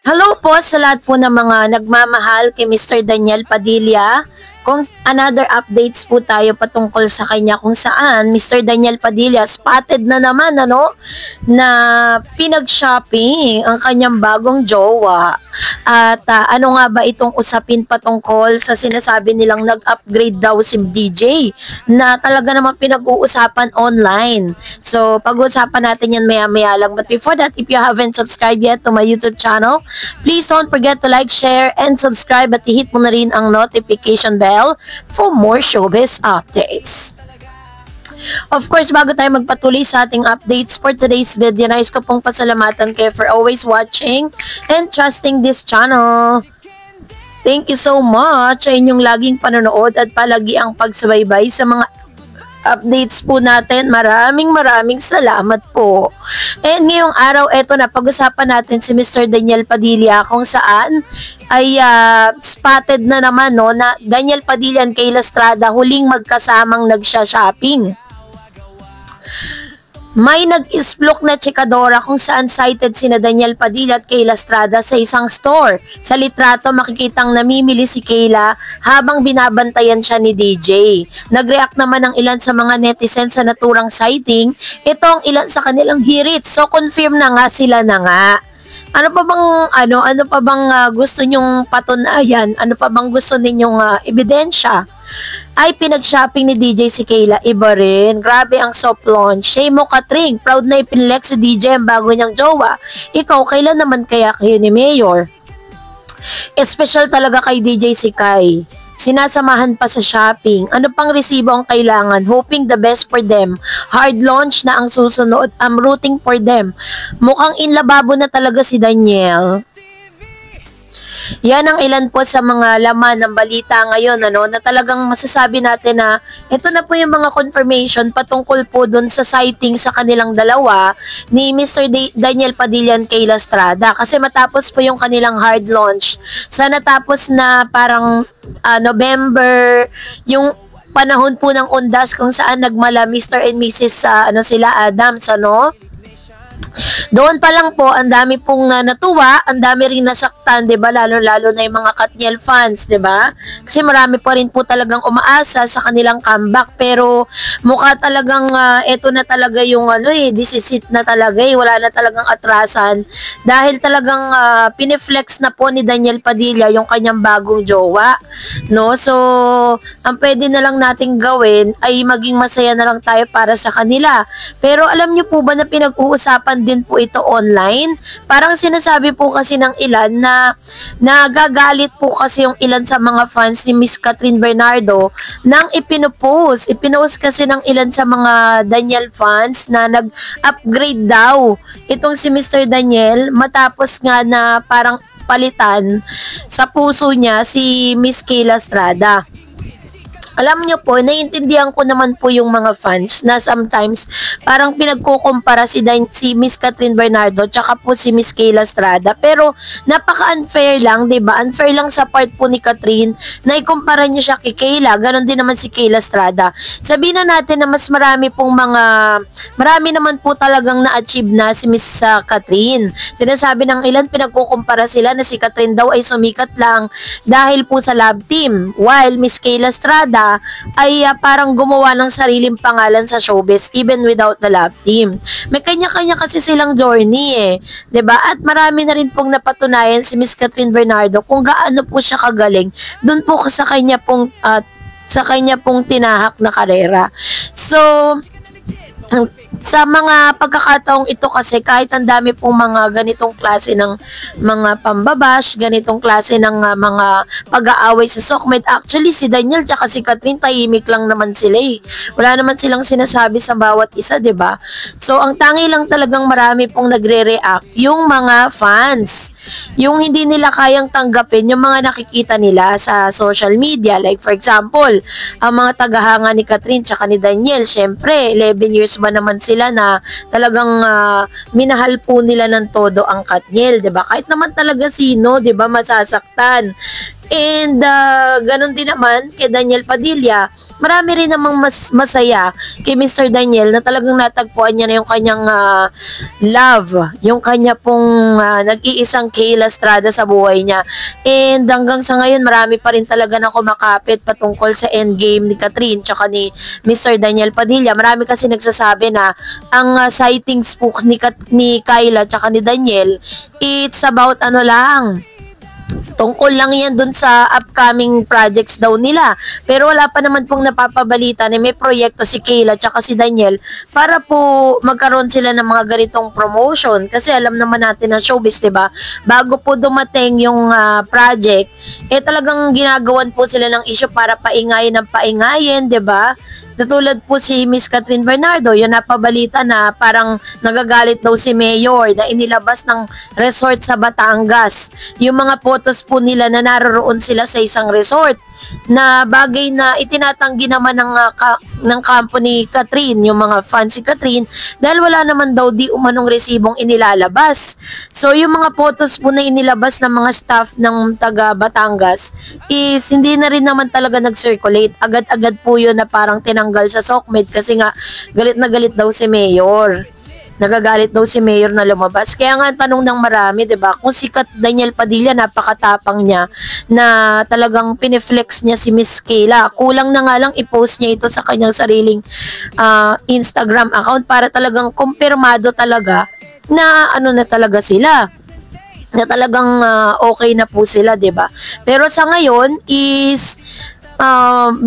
Hello po sa lahat po ng mga nagmamahal kay Mr. Daniel Padilla. Kung another updates po tayo patungkol sa kanya kung saan Mr. Daniel Padilla spotted na naman na pinag-shopping ang kanyang bagong jowa. At ano nga ba itong usapin patungkol sa sinasabi nilang nag-upgrade daw si DJ na talaga naman pinag-uusapan online. So pag-uusapan natin yan maya-maya lang. But before that, if you haven't subscribed yet to my YouTube channel, please don't forget to like, share, and subscribe at i-hit mo na rin ang notification bell for more showbiz updates. Of course, bago tayo magpatuloy sa ating updates for today's video, nais ko pong pasalamatan kayo for always watching and trusting this channel. Thank you so much sa inyong laging panonood at palagi ang pagsubaybay sa mga updates po natin. Maraming salamat po. And ngayong araw, eto na, pag-usapan natin si Mr. Daniel Padilla kung saan ay spotted na naman na Daniel Padilla and Kayla Estrada huling magkasamang nagsha-shopping. May nag-isplok na chikadora kung saan cited sina Daniel Padilla at Kayla Estrada sa isang store. Sa litrato makikitang namimili si Kayla habang binabantayan siya ni DJ. Nag-react naman ang ilan sa mga netizens sa naturang sighting. Ito ang ilan sa kanilang hirit. So confirm na nga sila na nga. Ano pa bang gusto nyong patunayan? Ano pa bang gusto ninyong ebidensya? Ay pinag-shopping ni DJ si Kayla, iba rin. Grabe ang soft launch. Shame mo, Katring. Proud na ipinlex si DJ ang bago niyang jowa. Ikaw, kailan naman kaya kayo ni Mayor? Special talaga kay DJ si Kai. Sinasamahan pa sa shopping. Ano pang resibo ang kailangan? Hoping the best for them. Hard launch na ang susunod. I'm rooting for them. Mukhang inlababo na talaga si Daniel. Yan ang ilan po sa mga laman ng balita ngayon na talagang masasabi natin na ito na po yung mga confirmation patungkol po dun sa sighting sa kanilang dalawa ni Mr. Daniel Padilla and Kayla Estrada. Kasi matapos po yung kanilang hard launch, sana tapos na parang November, yung panahon po ng undas kung saan nagmala Mr. and Mrs. sila Adams, Doon pa lang po, ang dami pong natuwa, ang dami rin nasaktan, 'di ba? Lalo-lalo na yung mga Katniel fans, 'di ba? Kasi marami pa rin po talagang umaasa sa kanilang comeback, pero mukha talagang ito na talaga yung disisit na talaga, wala na talagang atrasan dahil talagang pineflex na po ni Daniel Padilla yung kanyang bagong jowa, no? So, ang pwede na lang nating gawin ay maging masaya na lang tayo para sa kanila. Pero alam niyo po ba na pinag-uusapan din po ito online? Parang sinasabi po kasi ng ilan na nagagalit po kasi yung ilan sa mga fans ni Miss Catherine Bernardo nang ipinost kasi ng ilan sa mga Daniel fans na nag-upgrade daw itong si Mr. Daniel matapos nga na parang palitan sa puso niya si Miss Kayla Estrada. Alam niyo po, naiintindihan ko naman po yung mga fans na sometimes parang pinagkukumpara si Miss Catherine Bernardo tsaka po si Miss Kayla Estrada. Pero napaka-unfair lang, 'di ba? Unfair lang sa part po ni Catherine na ikumpara niya siya kay Kayla. Ganon din naman si Kayla Estrada. Sabihin na natin na marami naman po talagang na-achieve na si Miss Catherine. Sinasabi ng ilan, pinagkukumpara sila na si Catherine daw ay sumikat lang dahil po sa love team, while Miss Kayla Estrada ay parang gumawa ng sariling pangalan sa showbiz even without the love team. May kanya-kanya kasi silang journey 'di ba? At marami na rin pong napatunayan si Miss Catherine Bernardo kung gaano po siya kagaling doon po sa kanya pong tinahak na karera. So, sa mga pagkakataong ito kasi kahit ang dami pong mga ganitong klase ng mga pambabash, ganitong klase ng mga pag-aaway sa Sokmed, actually si Daniel tsaka si Catherine tahimik lang naman sila Wala naman silang sinasabi sa bawat isa, 'di ba? So ang tangi lang talagang marami pong nagre-react yung mga fans. Yung hindi nila kayang tanggapin yung mga nakikita nila sa social media. Like for example, ang mga tagahanga ni Catherine tsaka ni Daniel, syempre 11 years ba naman sila na talagang minahal po nila ng todo ang Katniel, 'di ba? Kahit naman talaga sino, 'di ba, masasaktan. And ganun din naman kay Daniel Padilla, marami rin namang masaya kay Mr. Daniel na talagang natagpuan niya na yung kanyang love, yung kanya pong nag-iisang Kayla Estrada sa buhay niya. And hanggang sa ngayon, marami pa rin talaga na kumakapit patungkol sa endgame ni Catherine tsaka ni Mr. Daniel Padilla. Marami kasi nagsasabi na ang sightings po ni Kayla tsaka ni Daniel, it's about ano lang, tungkol lang yan dun sa upcoming projects daw nila. Pero wala pa naman pong napapabalita na may proyekto si Kayla tsaka si Daniel para po magkaroon sila ng mga ganitong promotion. Kasi alam naman natin ng showbiz, diba? Bago po dumating yung project, talagang ginagawan po sila ng issue para paingayin ng paingayin, diba? Natulad po si Miss Catherine Bernardo, yun napabalita na parang nagagalit daw si Mayor na inilabas ng resort sa Batangas. Yung mga photos po nila na naroon sila sa isang resort na bagay na itinatanggi naman ng kampo ni Catherine, yung mga fans si Catherine, dahil wala naman daw di umanong resibong inilalabas. So yung mga photos po na inilabas ng mga staff ng taga Batangas is hindi na rin naman talaga nag-circulate. Agad-agad po yun na parang tinanggal sa SOCMED kasi nga galit na galit daw si Mayor. Nagagalit daw si Mayor na lumabas. Kaya nga tanong ng marami, 'di ba? Kung si Daniel Padilla, napakatapang niya na talagang piniflex niya si Miss Kayla. Kulang na nga lang i-post niya ito sa kanyang sariling Instagram account para talagang kumpirmado talaga na ano na talaga sila. Na talagang okay na po sila, 'di ba? Pero sa ngayon is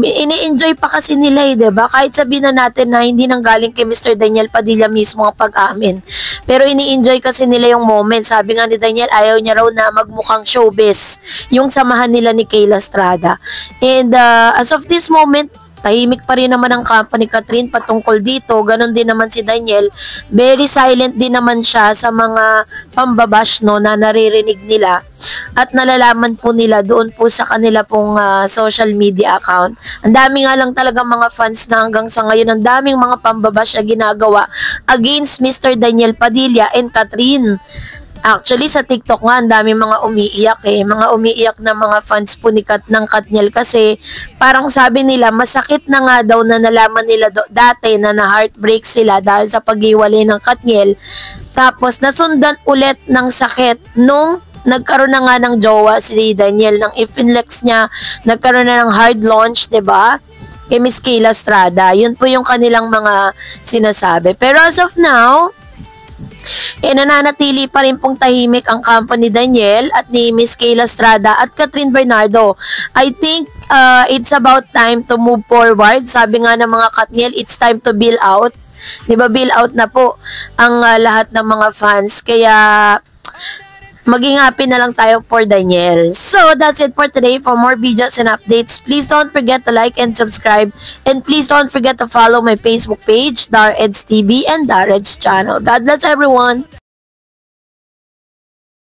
ini-enjoy pa kasi nila diba? Kahit sabihin na natin na hindi nang galing kay Mr. Daniel Padilla mismo ang pag-amin. Pero ini-enjoy kasi nila yung moment. Sabi nga ni Daniel, ayaw niya raw na magmukhang showbiz yung samahan nila ni Kayla Estrada. And as of this moment, tahimik pa rin naman ang company Catherine patungkol dito. Ganon din naman si Daniel. Very silent din naman siya sa mga pambabash no, na naririnig nila. At nalalaman po nila doon po sa kanila pong social media account. Ang dami nga lang talaga mga fans na hanggang sa ngayon, ang daming mga pambabash na ginagawa against Mr. Daniel Padilla and Catherine. Actually, sa TikTok nga, ang dami mga umiiyak mga umiiyak na mga fans po ng Katniel kasi parang sabi nila, masakit na nga daw na nalaman nila dati na na-heartbreak sila dahil sa pag-iwalay ng Katniel. Tapos, nasundan ulit ng sakit nung nagkaroon na nga ng jowa si Daniel, ng ifinlex niya, nagkaroon na ng hard launch, 'di ba? Kay Miss Kayla Estrada. Yun po yung kanilang mga sinasabi. Pero as of now, nananatili pa rin pong tahimik ang kampo ni Daniel at ni Miss Kayla Estrada at Catherine Bernardo. I think it's about time to move forward. Sabi nga ng mga Katniel, it's time to bill out. Diba, bill out na po ang lahat ng mga fans. Kaya maging happy na lang tayo for Daniel. So, that's it for today. For more videos and updates, please don't forget to like and subscribe. And please don't forget to follow my Facebook page, Dar Eds TV and Dar Eds channel. God bless everyone!